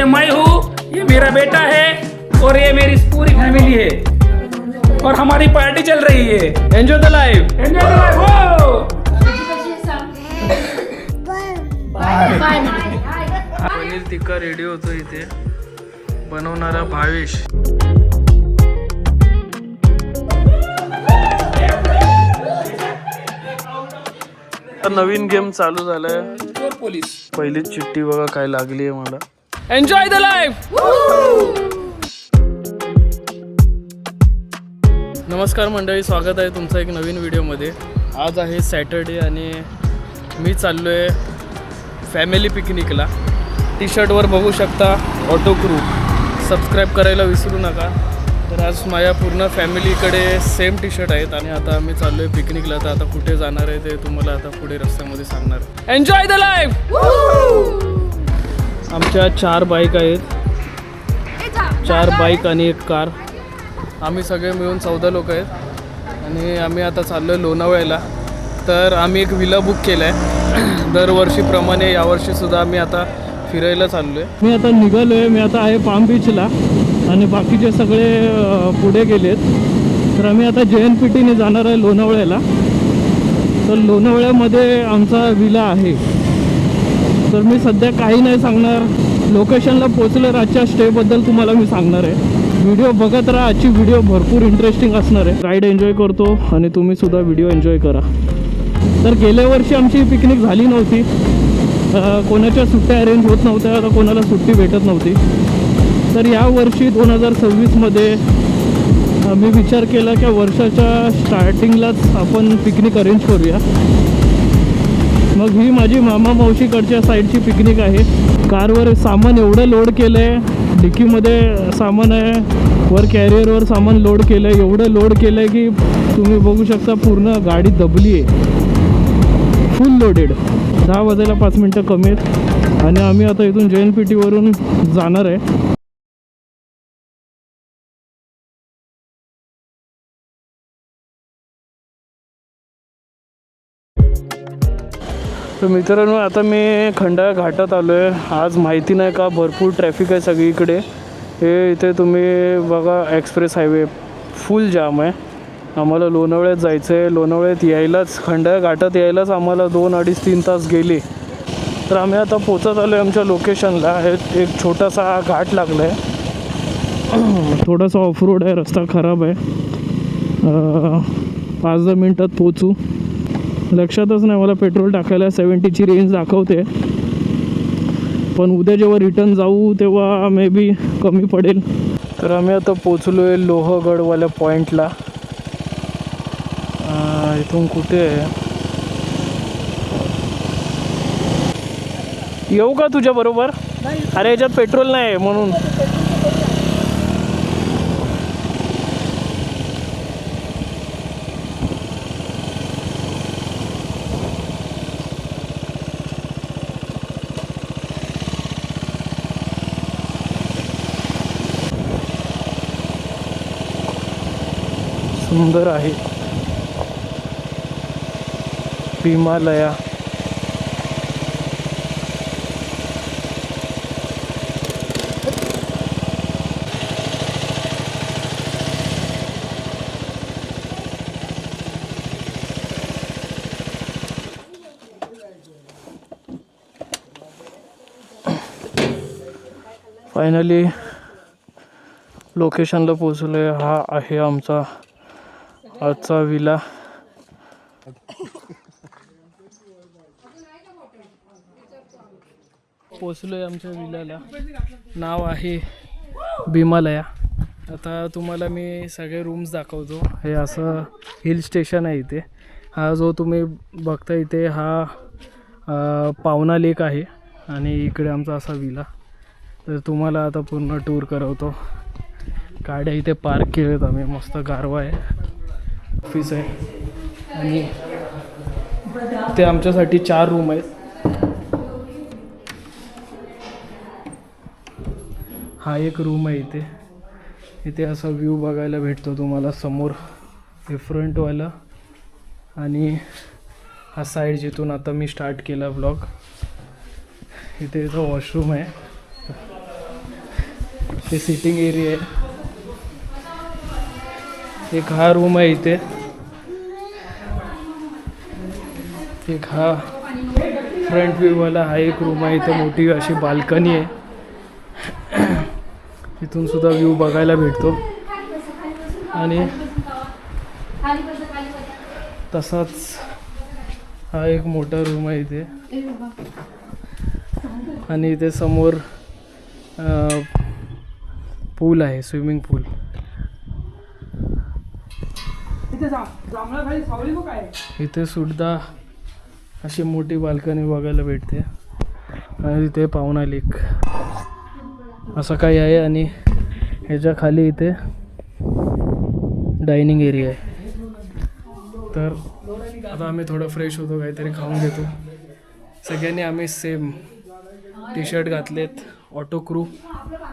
ये मैं हूँ, ये मेरा बेटा है और ये मेरी पूरी फैमिली है और हमारी पार्टी चल रही है। Enjoy the life, enjoy the life. हो पनीर टिक्का रेडी होतो इथे, बनवणारा भावेश। नवीन गेम चालू झालाय, चोर पोलीस। पहिलीच चिठ्ठी बघा काय लागली आहे मला। Enjoy the life. नमस्कार मंडळी, स्वागत आहे तुमचं एक नवीन व्हिडिओमध्ये। आज आहे सॅटर्डे आणि मी चाललो आहे फॅमिली पिकनिकला। टी शर्टवर बघू शकता ऑटो क्रू, सबस्क्राईब करायला विसरू नका। तर आज माझ्या पूर्ण फॅमिलीकडे सेम टी शर्ट आहेत आणि आता आम्ही चाललो आहे पिकनिकला। तर आता कुठे जाणार आहे ते तुम्हाला आता पुढे रस्त्यामध्ये सांगणार आहे। Enjoy the life. आमच्या 4 बाईक आहेत, 4 बाईक आणि 1 कार। आम्ही सगळे मिळून 14 लोक आहेत आणि आम्ही आता चाललो आहे लोणावळ्याला। तर आम्ही एक विला बुक केला आहे दरवर्षीप्रमाणे, यावर्षीसुद्धा आम्ही आता फिरायला चाललो आहे। मी आता निघालो आहे, मी आता आहे पाम बीचला आणि बाकीचे सगळे पुढे गेलेत। तर आम्ही आता JNPTने जाणार आहे लोणावळ्याला। तर लोणावळ्यामध्ये आमचा विला आहे। तर मी सध्या काही नाही सांगणार, लोकेशनला पोचलं, रातच्या स्टेबद्दल तुम्हाला मी सांगणार आहे। व्हिडिओ बघत राहा, आजची व्हिडिओ भरपूर इंटरेस्टिंग असणार आहे। राईड एन्जॉय करतो आणि तुम्ही सुद्धा व्हिडिओ एन्जॉय करा। तर गेल्या वर्षी आमची पिकनिक झाली नव्हती, कोणाच्या सुट्ट्या अरेंज होत नव्हत्या, तर कोणाला सुट्टी भेटत नव्हती। तर यावर्षी 2026मध्ये मी विचार केला की वर्षाच्या स्टार्टिंगलाच आपण पिकनिक अरेंज करूया। मग ही माझी मामा मावशीकडच्या साईडची पिकनिक आहे। कारवर सामान एवढं लोड केलं आहे, डिकीमध्ये सामान आहे, वर कॅरियरवर सामान लोड केलं आहे, एवढं लोड केलं आहे की तुम्ही बघू शकता पूर्ण गाडी दबली आहे, फुल लोडेड। 10 वाजायला 5 मिनटं कमी आहेत आणि आम्ही आता इथून JNPTवरून जाणार आहे। तर मित्रांनो, आता मी खंडाळा घाटात आलो आहे। आज माहिती नाही का भरपूर ट्रॅफिक आहे सगळीकडे। हे इथे तुम्ही बघा, एक्सप्रेस हायवे फुल जाम आहे। आम्हाला लोणावळ्यात जायचं आहे। लोणावळ्यात यायलाच, खंडाळा घाटात यायलाच आम्हाला 2, 2.5, 3 तास गेले। तर आम्ही आता पोचत आलो आहे आमच्या लोकेशनला। एक छोटासा घाट लागला आहे, थोडासा ऑफ रोड आहे, रस्ता खराब आहे। 5-10 मिनटात पोचू। लक्षातच नाही मला पेट्रोल टाकायला 70ची रेंज दाखवते, पण उद्या जेव्हा रिटर्न जाऊ तेव्हा मे बी कमी पडेल। तर आम्ही आता पोचलो आहे लोहगडवाल्या पॉईंटला। इथून कुठे आहे, येऊ का तुझ्या बरोबर? अरे याच्यात पेट्रोल नाही आहे म्हणून। सुंदर आहे हिमालया। फायनली लोकेशनला पोचलोय। हा आहे आमचा आजचा विला। पोचलोय आमच्या विल्याला, नाव आहे हिमालया। आता तुम्हाला मी सगळे रूम्स दाखवतो। हे असं हिल स्टेशन आहे इथे। हा जो तुम्ही बघता इथे हा पावना लेक आहे आणि इकडे आमचा असा विला। तर तुम्हाला आता पूर्ण टूर करवतो। गाड्या इथे पार्क केलेत आम्ही, मस्त गारवा आहे, ऑफिस आहे आणि ते आमच्यासाठी 4 रूम आहेत। हा एक रूम आहे इथे। इथे असा व्ह्यू बघायला भेटतो तुम्हाला समोर, हे फ्रंटवाला आणि हा साईड जिथून आता मी स्टार्ट केला ब्लॉग। इथे वॉशरूम आहे ते सिटिंग एरिया आहे. एक हा रूम आहे इथे. एक हा फ्रंट व्ह्यूवाला हा एक रूम आहे. इथे मोठी अशी बाल्कनी आहे. इथून सुद्धा व्ह्यू बघायला भेटतो. आणि तसाच हा एक मोठा रूम आहे इथे. आणि इथे समोर पूल आहे, स्विमिंग पूल. इथे सुद्धा अशी मोठी बाल्कनी बघायला भेटते. आणि इथे पाहुणा लेक असं काही आहे. आणि ह्याच्या खाली इथे डायनिंग एरिया आहे. तर आता आम्ही थोडं फ्रेश होतो, काहीतरी खाऊन घेतो. सगळ्यांनी आम्ही सेम टी शर्ट घातलेत, ऑटो क्रू.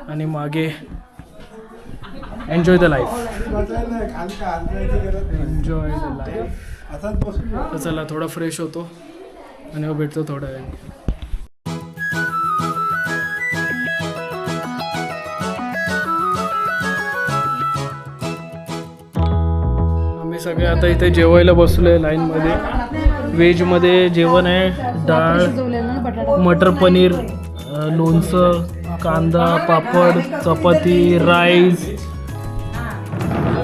आणि मागे enjoy the life, enjoy the life. चला थोडा फ्रेश होतो आणि मग भेटतो थोड्या वेळाने. आम्ही सगळे आता इथे जेवायला बसलोय लाईनमध्ये. व्हेजमध्ये जेवण आहे, डाळ, मटर पनीर, लोणचं, कांदा, पापड, चपाती, राईस.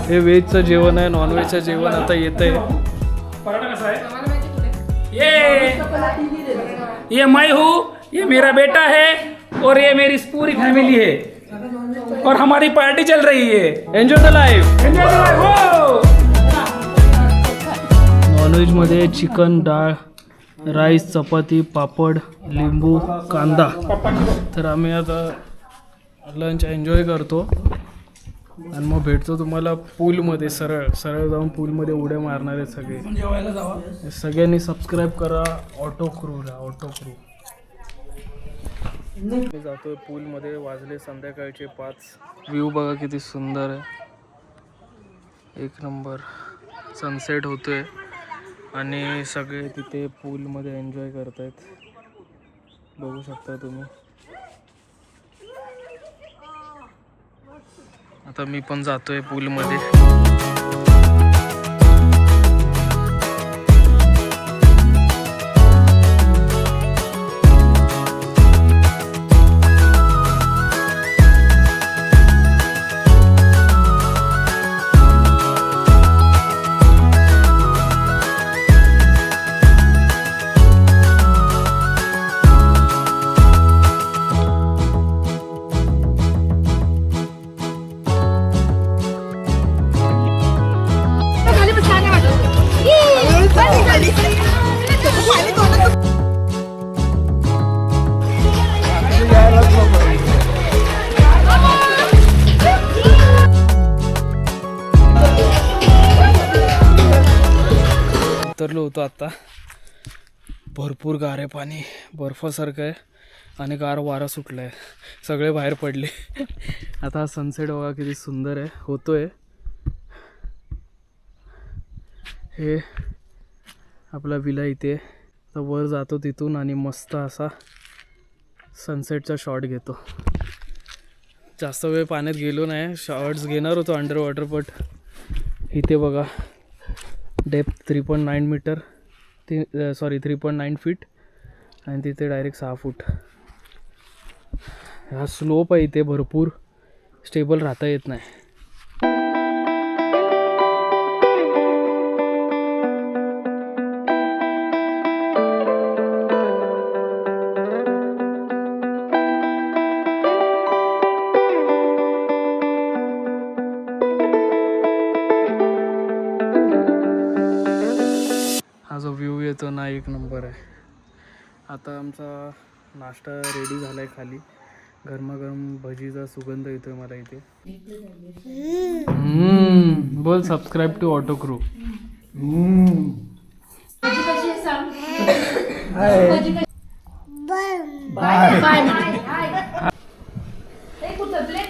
हे व्हेजचं जेवण आहे. नॉनव्हेजचं जेवण आता येत आहे. पराठा कैसा है? ये मैं हूँ, ये मेरा बेटा है और ये मेरी पूरी फैमिली है और हमारी पार्टी चल रही है. Enjoy the life. Enjoy the life. हो. नॉनव्हेजमध्ये चिकन, डाळ, राईस, चपाती, पापड, लिंबू, कांदा. तर आम्ही आता लंच एन्जॉय करतो आणि मग भेटतो तुम्हाला पूलमध्ये. सरळ सरळ जाऊन पूलमध्ये उड्या मारणार आहेत सगळे. जेवायला जावा. सगळ्यांनी सबस्क्राईब करा ऑटो क्रूला, ऑटो क्रू. मी जातोय पूलमध्ये. वाजले संध्याकाळचे 5. व्ह्यू बघा किती सुंदर आहे, एक नंबर. सनसेट होतोय आणि सगळे तिथे पूलमध्ये एन्जॉय करतायत. बघू शकता तुम्ही. आता मी पण जातोय पूलमध्ये. उतरलो होतो आता. भरपूर गार आहे पाणी, बर्फासारखं आहे आणि गार वारा सुटला आहे. सगळे बाहेर पडले. आता हा सनसेट बघा किती सुंदर आहे, होतोय. हे आपला विला इथे. तर वर जातो तिथून आणि मस्त असा सनसेटचा शॉट घेतो. जास्त वेळ पाण्यात गेलो नाही, शॉट्स घेणार होतो अंडर वॉटर. बट इथे बघा डेप्थ 3.9 मीटर, 3.9 फीट. आणि तिथे डायरेक्ट 6 फूट. हा स्लोप आहे इथे, भरपूर स्टेबल राहता येत नाही. हा जो व्ह्यू येतो ना, एक नंबर आहे. आता आमचा नाश्ता रेडी झाला आहे खाली. गरमागरम भजीचा सुगंध येतोय मला इथे. बोल सबस्क्राईब टू ऑटो क्रू.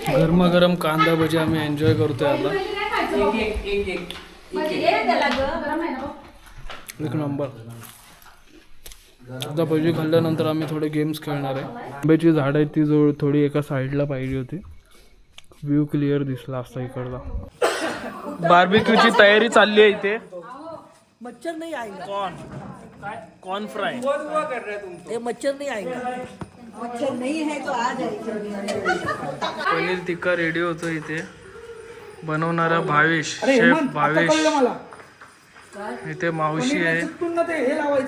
गरमागरम कांदा भजी आम्ही एन्जॉय करतोय आता. एक नंबर. आता भजी खाल्ल्यानंतर आम्ही थोडे गेम्स खेळणार आहे. आंब्याची झाड आहे ती थोडी एका साईडला पाहिजे होती. व्ह्यू क्लिअर दिसला असता इकडला. बार्बिक्यूची तयारी चालली आहे इथे. मच्छर नहीं आएगा. Corn fry. ये मच्छर नहीं आएगा. मच्छर नहीं है तो आ जाएगा. पनीर टिक्का रेडी होतो इथे. बनवणारा भावेश, शेफ भावेश. इथे मावशी आहे.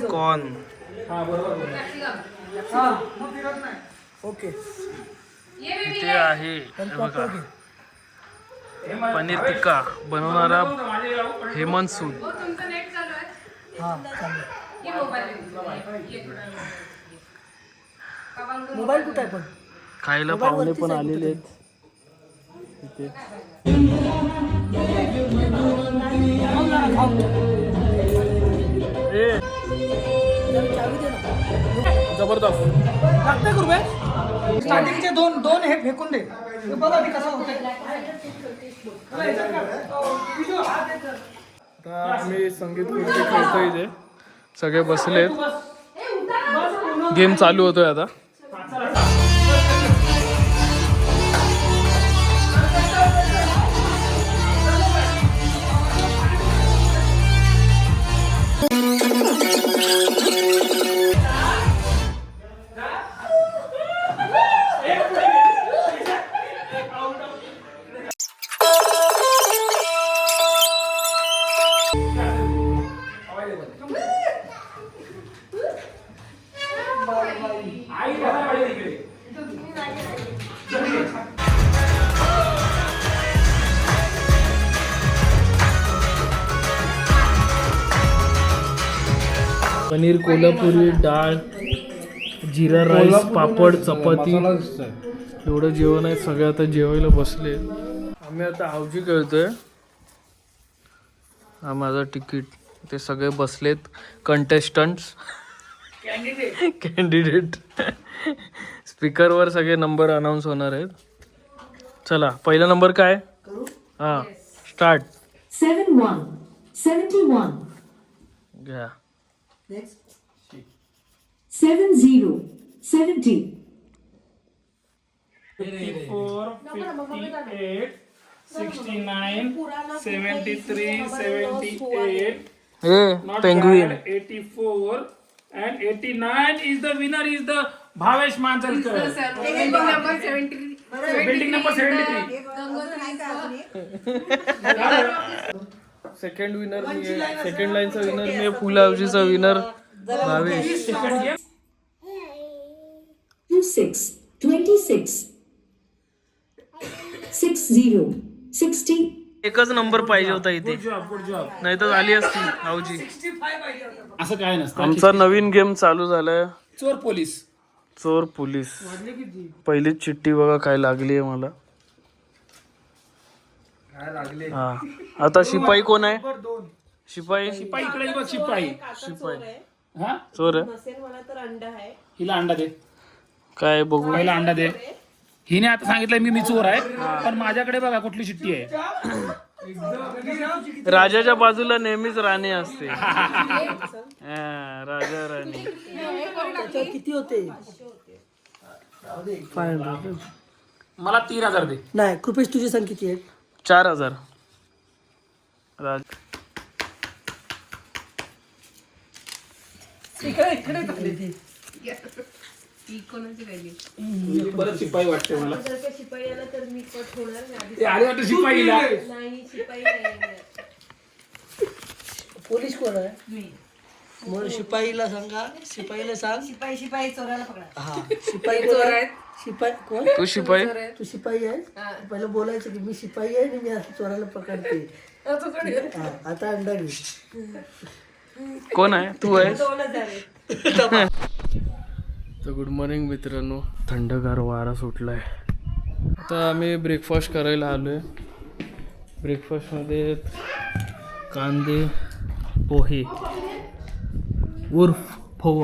कॉर्न. ओके. इथे आहे हे बघा पनीर टिक्का बनवणारा हेमंत सूद. मोबाईल कुठे आहे पण? खायला पाहुणे पण आलेले आहेत इथे. जबरदस्त. लागते का रुपये? स्टार्टिंगचे दोन हे फेकून दे. हे बघा आधी कसं होतंय. आता आम्ही संगीत खुर्ची खेळतो इथे. सगळे बसलेत. गेम चालू होतोय आता. पनीर कोल्हापुरी, डाळ, जिरा राईस, पापड, चपाती, एवढं जेवण आहे. सगळे आता जेवायला बसले. आम्ही आता हावजी खेळतोय. हा माझा तिकीट. ते सगळे बसलेत कंटेस्टंट्स, कॅन्डिडेट. स्पीकरवर सगळे नंबर अनाऊन्स होणार आहेत. चला पहिला नंबर काय? हा स्टार्ट. 71 71 घ्या. 70 70 54, 58, 69, 73, 78. हे Not penguin. bad. 84 and 89 is the winner is the Bhavesh Manjalkar. Building number 73. Second winner मी आहे. सेकंड लाईनचा विनर मी आहे. फुल हावजीचा विनर भावेश. 26 26 60 60 एकच नंबर पाहिजे होता इथे. Good job. नाही तर झाली असती हावजी. असं काय नसतं. आमचा नवीन गेम चालू झालाय. चोर पोलीस. चोर पोलीस. पहिलीच चिठ्ठी बघा काय लागली आहे मला. हा आता शिपाई कोण आहे? शिपाई. शिपाई इकडे बघ. शिपाई. हा चोर आहे. हिला अंडा दे. काय बघू. पहिला अंडा दे. हिने आता सांगितलं मी चोर आहे, पण माझ्याकडे बघा कुठली चिठ्ठी आहे. राजाच्या बाजूला नेहमीच राणी असते. राजा राणी. किती होते? 500. मला 3000 दे. नाही कृपेश तुझी संख्या किती आहे? 4000. राज परत शिपाई वाटते मला. ते आले वाटतं शिपाईला. पोलीस कोण आहे? मग शिपाईला सांगा. शिपाईला सांग. शिपाई चोराला पकडा. हा शिपाई कोण आहे? शिपाई कोण? तू शिपाई. तू शिपाई आहे. पहिलं बोलायचं की मी शिपाई आहे आणि मी असं चोराला पकडते. हा, आता अंडा घे. कोण आहे? तू आहेस. तर गुड मॉर्निंग मित्रांनो. थंडगार वारा सुटलाय. आता आम्ही ब्रेकफास्ट करायला आलोय. ब्रेकफास्टमध्ये कांदे पोहे उर्फ फव.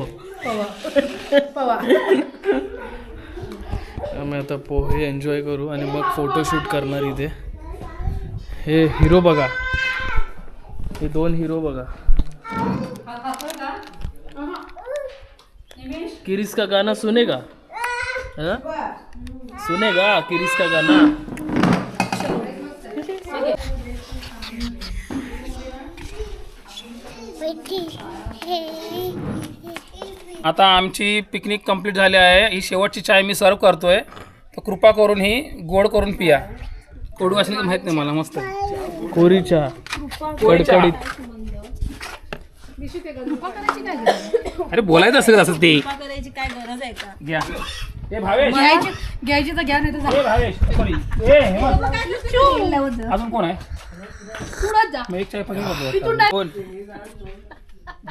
आम्ही आता पोहे एन्जॉय करू आणि मग फोटोशूट करणार इथे. हे हिरो बघा. हे 2 हिरो बघा. किरिस का गाना सुनेगा? हाँ? सुनेगा किरिस का गाना? आता आमची पिकनिक कंप्लीट झाली आहे. ही शेवटची चाय मी सर्व करतोय, तर कृपा करून ही गोड करून पिया. कडू असेल का माहित नाही मला. मस्त कोरी चहा कडकडीत. अरे बोलायचं असेल असं ते करायची काय गरज आहे का? घ्या. ए भावेश, घ्यायची तर घ्या, नाही तर ए भावेश, सॉरी, ए हेमंत. अजून कोण आहे? मग एक चाय पकडून बोल.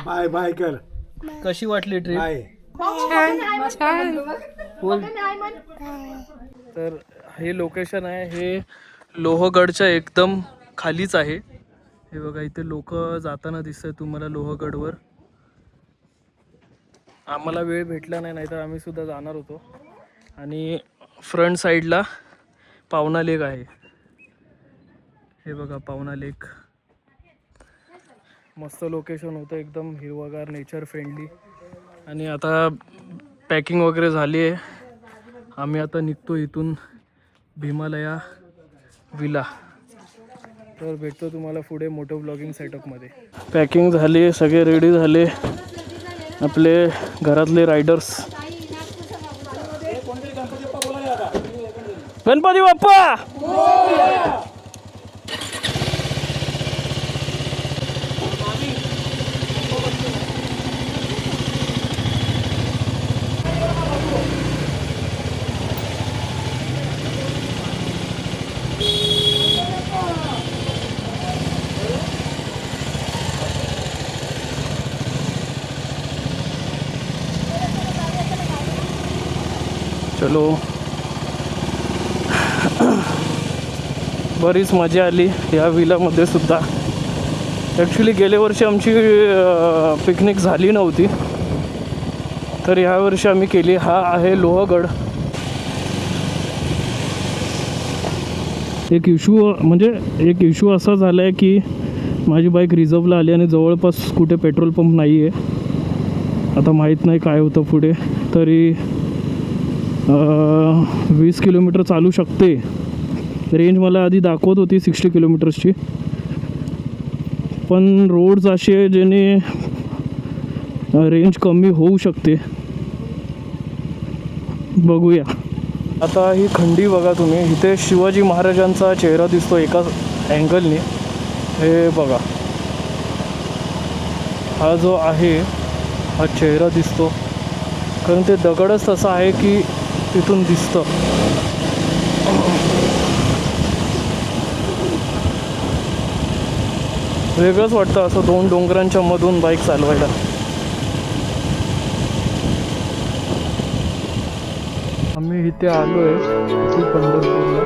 बाय बाय कर. कशी वाटली ट्रिप? बाय. तर हे लोकेशन आहे, हे लोहगडच्या एकदम खालीच आहे. हे बघा इथे लोक जाताना दिसत तुम्हाला लोहगडवर. आम्हाला वेळ भेटला नाही, नाहीतर आम्ही सुद्धा जाणार होतो. आणि फ्रंट साईडला पावना लेक आहे. हे बघा पावना लेक. मस्त लोकेशन होतं, एकदम हिरवगार, नेचर फ्रेंडली. आणि आता पॅकिंग वगैरे झाली आहे. आम्ही आता निघतो इथून भीमालया विला. तर भेटतो तुम्हाला पुढे मोठं ब्लॉगिंग सेटअपमध्ये. पॅकिंग झाली, सगळे रेडी झाले आपले घरातले रायडर्स. गणपती बाप्पा. चलो, बरीच मजा आली या विलामध्ये सुद्धा. ॲक्च्युली गेल्या वर्षी आमची पिकनिक झाली नव्हती, तर ह्या वर्षी आम्ही केली. हा आहे लोहगड. एक इश्यू असा झाला आहे की माझी बाईक रिझर्वला आली आणि जवळपास कुठे पेट्रोल पंप नाही आहे. आता माहीत नाही काय होतं पुढे. तरी 20 किलोमीटर चालू शकते. रेंज मला आधी दाखवत होती 60 किलोमीटर्सची, पण रोड्स असे ज्याने रेंज कमी होऊ शकते. बघूया. आता ही खंडी बघा तुम्ही. इथे शिवाजी महाराजांचा चेहरा दिसतो एका अँगलने. हे बघा, हा जो आहे हा चेहरा दिसतो, कारण ते दगडच तसा आहे की तिथून दिसतं. वेगळंच वाटतं असं दोन डोंगरांच्या मधून बाईक चालवायला. आम्ही इथे आलो आहे पंढरपूरला.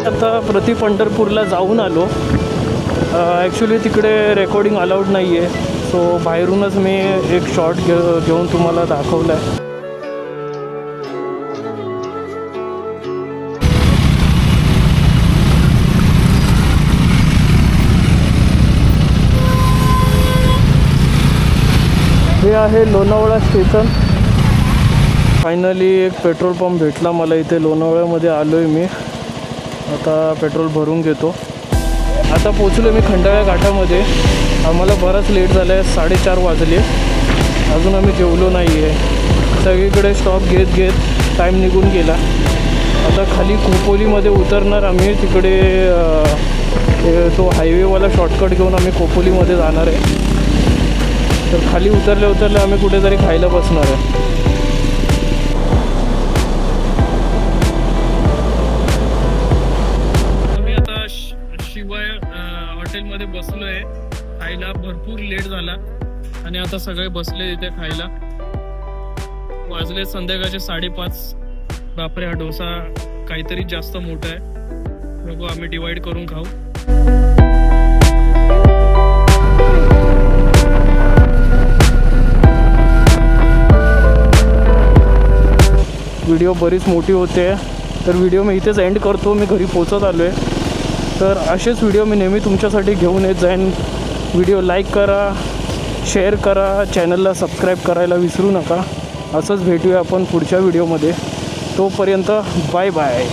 आता प्रति पंढरपूरला जाऊन आलो. ॲक्च्युली तिकडे रेकॉर्डिंग अलाउड नाही आहे, सो बाहेरूनच मी एक शॉट घेऊन तुम्हाला दाखवला आहे. हे आहे लोणावळा स्टेशन. फायनली एक पेट्रोल पंप भेटला मला इथे लोणावळ्यामध्ये. आलो आहे मी. आता पेट्रोल भरून घेतो. आता पोचलो मी खंडाळा घाटामध्ये. आम्हाला बराच लेट झाला आहे, 4:30 वाजले. अजून आम्ही जेवलो नाही आहे. सगळीकडे स्टॉप घेत टाईम निघून गेला. आता खाली खोपोलीमध्ये उतरणार आम्ही. तिकडे तो हायवेवाला शॉर्टकट घेऊन आम्ही खोपोलीमध्ये जाणार आहे. तर खाली उतरले आम्ही कुठेतरी खायला बसणार आहे. हॉटेलमध्ये बसलो आहे खायला. भरपूर लेट झाला आणि आता सगळे बसले इथे खायला. वाजले संध्याकाळचे 5:30. बापरे, हा डोसा काहीतरी जास्त मोठा आहे. बघू, आम्ही डिवाइड करून खाऊ. व्हिडिओ बरीच मोठी होते, तर व्हिडिओ मी इथेच एंड करतो. मी घरी पोचत आलो आहे. तर असेच व्हिडिओ मी नेहमी तुमच्यासाठी घेऊन येत जाईन. व्हिडिओ लाईक करा, शेअर करा, चॅनलला सबस्क्राईब करायला विसरू नका. असंच भेटूया आपण पुढच्या व्हिडिओमध्ये. तोपर्यंत बाय बाय.